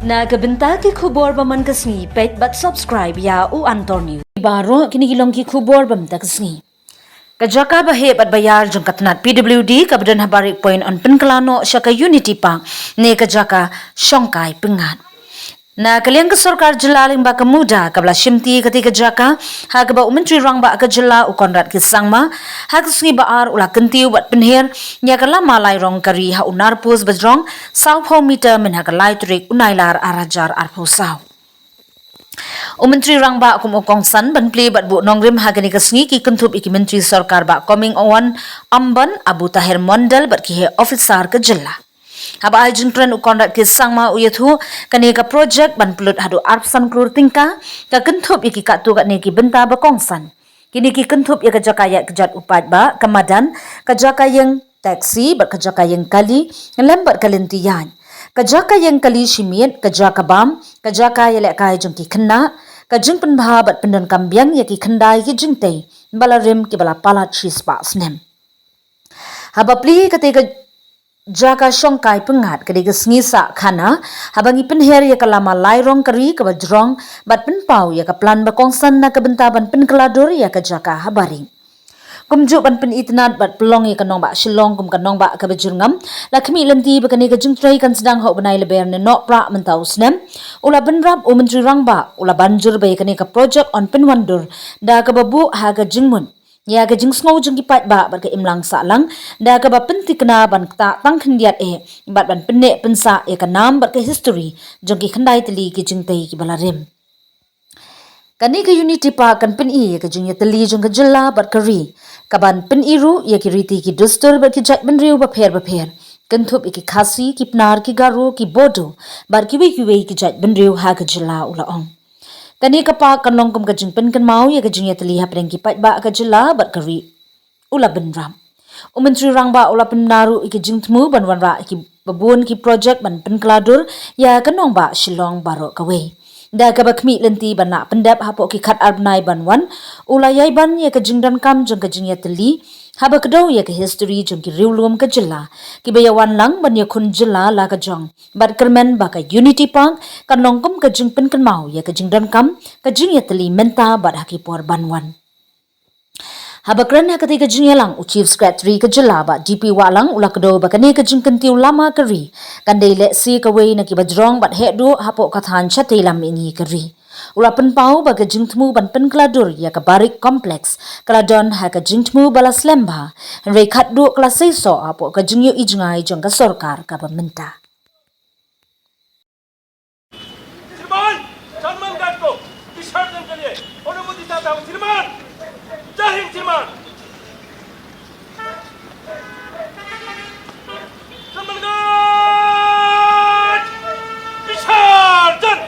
Na kabenta ki khubor baman kasngi pet but subscribe ya u Antonio. Baro kini gilong ki khubor bam ta kasngi. Kajaka bahe bat bayar jong katnat PWD kabdan Barik Point on pynkylla shaka unity pa ne kajaka shongkai pengat. Na kaliang ke sarkar jela limba kemuda kabla shimti ketika jaka ha kaba menteri rang ba ke jela u konrad ke sangma ha kesungi baar ula kentiu bat penher nya kala malai rong kari ha unar pus bajrong sau pho meter men ha kalai turik unailar arajar arposau. Menteri rang ba kum okong san ban pli bat bu nongrim ha gani kesungi ki kentup iki menteri sarkar ba coming on amban Abu Tahir Mondal bat ki he officer ke jela. Haba ajun tren ukondat ke sangma uyathu kane ka project ban pulut hadu arpsan klur tyngka ka kentup iki katu kat neki benta bakongsan kini ki kentup ya kajaka ya kejat upat ba kamadan kajaka yang taksi ba kajaka yang kali lembat kalentiyan kajaka yang kali shimit kajaka bam kajaka ya lek kai jong ki khenna kajing penbha bat pendan kambyang ya ki khendai ki jingtei balarim ki bala palat chispa snem haba pli ketika Jaka shongkai pengat kedega sengisa khana habangi penher ya kalama lairong kari ke jrong bat penpau ya ka plan bakongsan na kebentaban pynkylla ya ka jaka habari kumjuk ban pen itnat bat pelong ya kanong ba shilong kum kanong ba ka bajurngam lakmi lenti bakane ka jingtrai kan sedang ho banai leber ne nok pra mentau snem ula benrap menteri rang ba ula banjur ba kane ka project on penwandur da ka babu ha ka jingmun ya ka jing sngo jing kipat ba bat ka imlang sa lang da ka ba penti kena ban ta tang khndiat bat ban penne pensa ya ka nam bat ka history jong ki khandai teli ki jing tei ki balarem kani ka unity pa kan pen ya ka jing ya teli jong ka jilla bat ka ri ka ban pen ru ya ki riti ki dustur bat ki jat ben riu ba pher kan thup iki khasi ki pnar ki garu ki bodo bat ki we ki jat ben riu ha ka jilla ula ong kani kapa kanlong kum kajing pen kan mau ya kajing ya teli hapeng ki pat ba ka jela bat kari ula benram menteri rang ba ula pennaru iki jing tmu ban wan ra iki babun ki project ban pynkylla ya kanong ba shilong baro kawe da ka bakmi lenti ban na pendap hapo ki khat arbnai ban wan ula yai ban ya kajing dan kam jong kajing ya teli haba kedau ya ke history jong ki riulum ka jela ki bayawan lang ban ya khun jela la ka jong bat kermen ba ka unity park kan nongkum ka jing pen kan mau ya ka jing dan kam ka jing ya teli menta bat haki por banwan haba kran ha ka ti ka jing ya lang u chief secretary ka jela ba dp walang ula kedau ba kane ka jing kan tiu lama kari kan dei le si ka wei na ki ba jrong bat he do hapo ka than cha te lam ingi kari ula penpau ba ka jingtmu ban pynkylla ya ka Barik complex kaladon ha ka jingtmu bala slemba re khat du kla sei so apo ka jingyu ijngai jong ka sarkar ka pamenta श्रीमान सम्मान guard को विसर्जन के लिए अनुमति चाहता हूं श्रीमान जय हिंद श्रीमान सम्मान गार्ड विसर्जन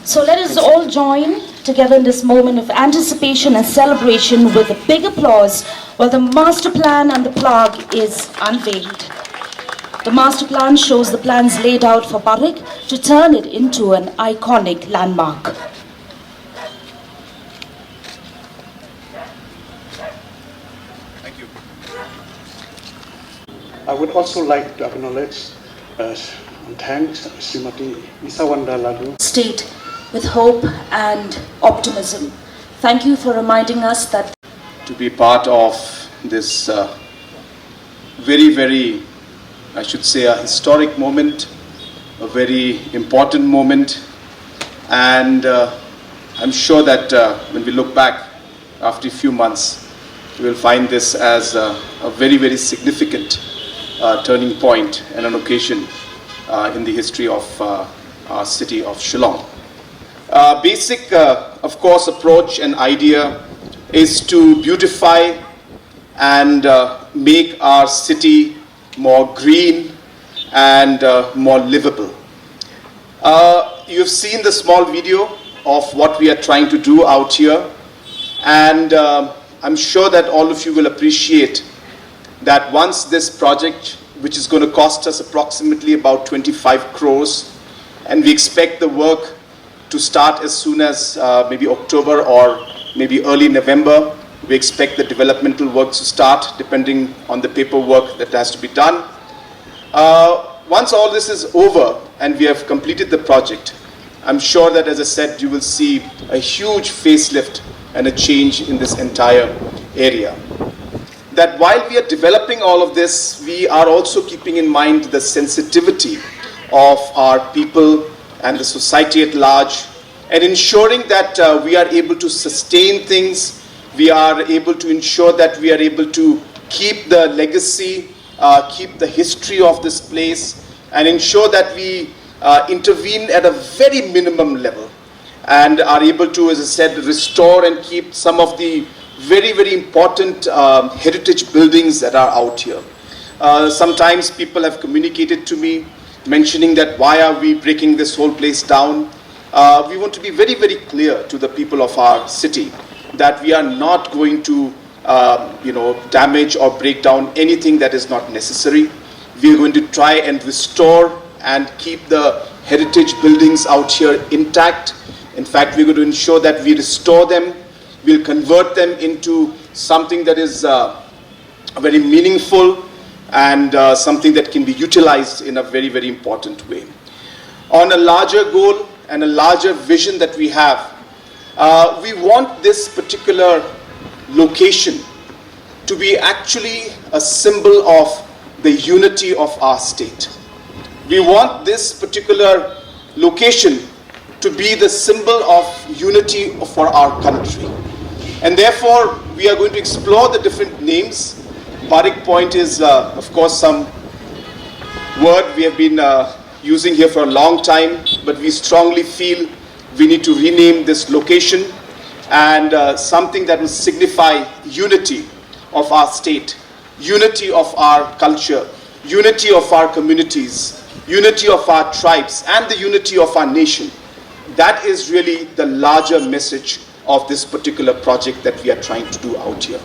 So let us all join together in this moment of anticipation and celebration with a big applause while the master plan and the plaque is unveiled. The master plan shows the plans laid out for Barik to turn it into an iconic landmark. Thank you. I would also like to acknowledge and thank Srimati Isawanda Ladu. State with hope and optimism. Thank you for reminding us that to be part of this very, I should say, a historic moment, a very important moment, and I'm sure that when we look back after a few months, we will find this as a very significant turning point and an occasion in the history of our city of Shillong. Basic, of course, approach and idea is to beautify and make our city more green and more livable. You've seen the small video of what we are trying to do out here, and I'm sure that all of you will appreciate that once this project, which is going to cost us approximately about 25 crores, and we expect the work to start as soon as maybe October or maybe early November. We expect the developmental work to start depending on the paperwork that has to be done. Once all this is over and we have completed the project, I'm sure that, as I said, you will see a huge facelift and a change in this entire area. That while we are developing all of this, we are also keeping in mind the sensitivity of our people and the society at large, and ensuring that we are able to sustain things, we are able to ensure that we are able to keep the legacy, keep the history of this place, and ensure that we intervene at a very minimum level and are able to, as I said, restore and keep some of the very important heritage buildings that are out here. Sometimes people have communicated to me mentioning that why are we breaking this whole place down. We want to be very clear to the people of our city that we are not going to damage or break down anything that is not necessary. We are going to try and restore and keep the heritage buildings out here intact. In fact, we're going to ensure that we restore them. We'll convert them into something that is very meaningful and something that can be utilized in a very important way. On a larger goal and a larger vision that we have, we want this particular location to be actually a symbol of the unity of our state. We want this particular location to be the symbol of unity for our country. And therefore, we are going to explore the different names. Barik Point is, of course, some word we have been using here for a long time, but we strongly feel we need to rename this location and something that will signify unity of our state, unity of our culture, unity of our communities, unity of our tribes, and the unity of our nation. That is really the larger message of this particular project that we are trying to do out here.